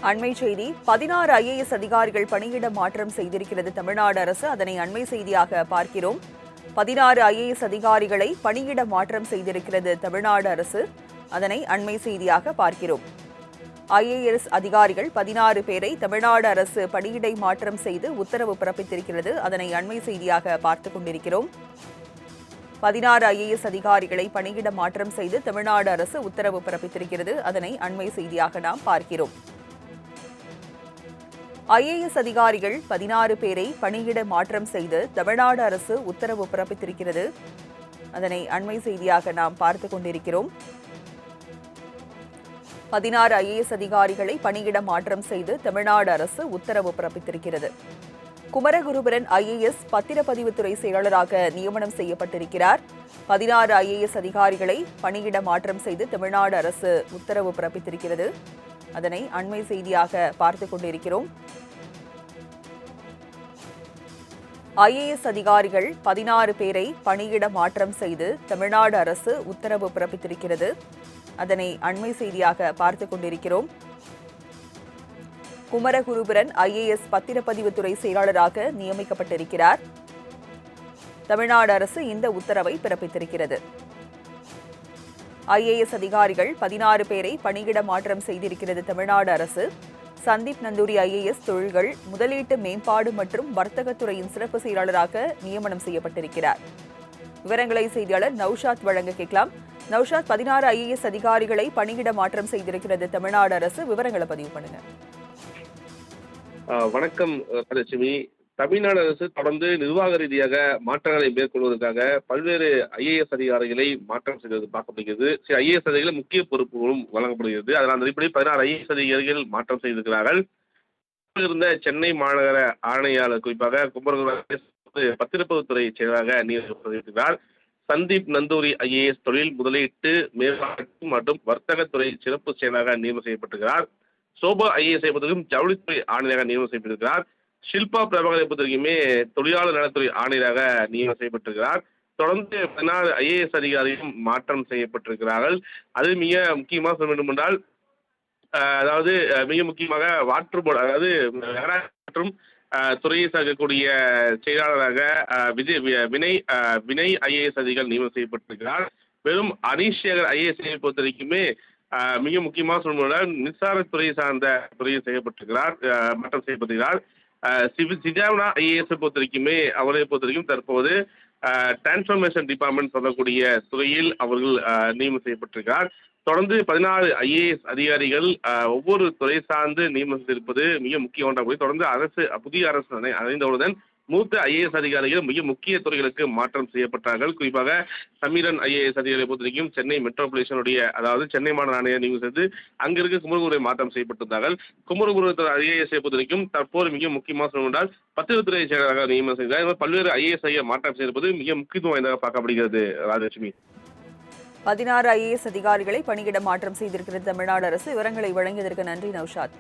அண்மை செய்தி 16 ஐஏஎஸ் அதிகாரிகள் பணியிட மாற்றம் செய்திருக்கிறது தமிழ்நாடு அரசு. அதனை அண்மை செய்தியாக பார்க்கிறோம். 16 ஐஏஎஸ் அதிகாரிகளை பணியிட மாற்றம் செய்திருக்கிறது தமிழ்நாடு அரசு. அதனை அண்மை செய்தியாக பார்க்கிறோம். ஐஏஎஸ் அதிகாரிகள் 16 பேரை தமிழ்நாடு அரசு பணியிடை மாற்றம் செய்து உத்தரவு பிறப்பித்திருக்கிறது. அதனை அண்மை செய்தியாக பார்த்துக் கொண்டிருக்கிறோம். 16 ஐஏஎஸ் அதிகாரிகளை பணியிட மாற்றம் செய்து தமிழ்நாடு அரசு உத்தரவு பிறப்பித்திருக்கிறது. அதனை அண்மை செய்தியாக நாம் பார்க்கிறோம். ஐஏஎஸ் அதிகாரிகள் 16 பேரை பணியிட மாற்றம் செய்து தமிழ்நாடு அரசு உத்தரவு பிறப்பித்திருக்கிறது. அதனை அண்மை செய்தியாக நாம் பார்த்துக் கொண்டிருக்கிறோம். 16 ஐஏஎஸ் அதிகாரிகளை பணியிட மாற்றம் செய்து தமிழ்நாடு அரசு உத்தரவு பிறப்பித்திருக்கிறது. குமரகுருபரன் ஐஏஎஸ் பத்திரப்பதிவுத்துறை செயலாளராக நியமனம் செய்யப்பட்டிருக்கிறார். 16 ஐஏஎஸ் அதிகாரிகளை பணியிட மாற்றம் செய்து தமிழ்நாடு அரசு உத்தரவு பிறப்பித்திருக்கிறது. அதனை அண்மை செய்தியாக பார்த்துக் கொண்டிருக்கிறோம். ஐஏஎஸ் அதிகாரிகள் 16 பேரை பணியிட மாற்றம் செய்து தமிழ்நாடு அரசு உத்தரவு பிறப்பித்திருக்கிறது. அதனை அண்மை செய்தியாக பார்த்துக் கொண்டிருக்கிறோம். குமரகுருபரன் ஐஏஎஸ் பத்திரப்பதிவுத்துறை செயலாளராக நியமிக்கப்பட்டிருக்கிறார். தமிழ்நாடு அரசு இந்த உத்தரவை பிறப்பித்திருக்கிறது. ஐஏஎஸ் அதிகாரிகள் 16 பேரை பணியிட மாற்றம் செய்திருக்கிறது தமிழ்நாடு அரசு. சந்தீப் நந்தூரி ஐஏஎஸ் தொழில்கள் முதலீட்டு மேம்பாடு மற்றும் வர்த்தகத்துறையின் சிறப்பு செயலாளராக நியமனம் செய்யப்பட்டிருக்கிறார். விவரங்களை செய்தியாளர் நௌஷாத் வழங்க கேட்கலாம். நௌஷாத், 16 ஐஏஎஸ் அதிகாரிகளை பணியிட மாற்றம் செய்திருக்கிறது தமிழ்நாடு அரசு. விவரங்களை பதிவு பண்ணுங்க. வணக்கம் லட்சுமி. தமிழ்நாடு அரசு தொடர்ந்து நிர்வாக ரீதியாக மாற்றங்களை மேற்கொள்வதற்காக பல்வேறு ஐஏஎஸ் அதிகாரிகளை மாற்றம் செய்வது பார்க்கப்படுகிறது. சில ஐஏஎஸ் அதிகாரிகள் முக்கிய பொறுப்புகளும் வழங்கப்படுகிறது. அதனால் அந்த அடிப்படையில் 16 ஐஏஎஸ் அதிகாரிகள் மாற்றம் செய்திருக்கிறார்கள். இருந்த சென்னை மாநகர ஆணையாளர் குறிப்பாக குமரகுரு பத்திரப்பதிவுத்துறை செயலராக நியமிக்கப்பட்டிருக்கிறார். சந்தீப் நந்தூரி ஐஏஎஸ் தொழில் முதலீட்டு மேம்பாட்டு மற்றும் வர்த்தகத்துறை சிறப்பு செயலராக நியமனம் செய்யப்பட்டிருக்கிறார். சோபா ஐஏஎஸ் பொறுத்தவரைக்கும் ஜவுளித்துறை ஆணையராக நியமனம் செய்யப்பட்டிருக்கிறார். ஷில்பா பிரபாகரை பொறுத்தவரைக்குமே தொழிலாளர் நலத்துறை ஆணையராக நியமனம் செய்யப்பட்டிருக்கிறார். தொடர்ந்து 16 ஐஏஎஸ் அதிகாரிகளும் மாற்றம் செய்யப்பட்டிருக்கிறார்கள். அது மிக முக்கியமாக சொல்ல வேண்டும் என்றால் அதாவது மிக முக்கியமாக வாட்டர் போர்டு அதாவது மற்றும் துறையை சார்க்கக்கூடிய செயலாளராக வினய் ஐஏஎஸ் அதிகாரி நியமனம் செய்யப்பட்டிருக்கிறார். வெறும் அனீஷ் சேகர் ஐஏஎஸ் பொறுத்த வரைக்குமே மிக முக்கியமாக சொல்லணும் மின்சாரத்துறை சார்ந்த துறையை செய்யப்பட்டிருக்கிறார் மாற்றம் செய்யப்பட்டிருக்கிறார். சிஜாவனா ஐஏஎஸ் பொறுத்த வரைக்குமே அவரை பொறுத்த வரைக்கும் தற்போது டிரான்ஸ்ஃபர்மேஷன் டிபார்ட்மெண்ட் சொல்லக்கூடிய துறையில் அவர்கள் நியமனம் செய்யப்பட்டிருக்கிறார். தொடர்ந்து 16 ஐஏஎஸ் அதிகாரிகள் ஒவ்வொரு துறை சார்ந்து நியமனம் செய்திருப்பது மிக முக்கிய ஒன்றாக தொடர்ந்து புதிய அரசு அடைந்தவுடன் மூத்த ஐஏஎஸ் அதிகாரிகள் மிக முக்கிய துறைகளுக்கு மாற்றம் செய்யப்பட்டார்கள். குறிப்பாக சமீரன் ஐஏஎஸ் அதிகாரியை பொறுத்த வரைக்கும் சென்னை மெட்ரோபாலிட்டனுடைய அதாவது சென்னை மாநகர ஆணையர் நியமனம் செய்து அங்கிருந்து குமரகுருவை மாற்றம் செய்யப்பட்டிருந்தார்கள். குமரகுரு ஐஏஎஸ் பொறுத்த வரைக்கும் தற்போது மிக முக்கியமாக சொன்னால் பத்திரத்துறை செயலராக நியமனம் செய்தார். பல்வேறு ஐஏஎஸ் மாற்றம் செய்திருப்பது மிக முக்கியத்துவம் வாய்ந்ததாக பார்க்கப்படுகிறது. ராஜலட்சுமி, 16 ஐஏஎஸ் அதிகாரிகளை பணியிட மாற்றம் செய்திருக்கிறது தமிழ்நாடு அரசு. விவரங்களை வழங்கியதற்கு நன்றி நௌஷாத்.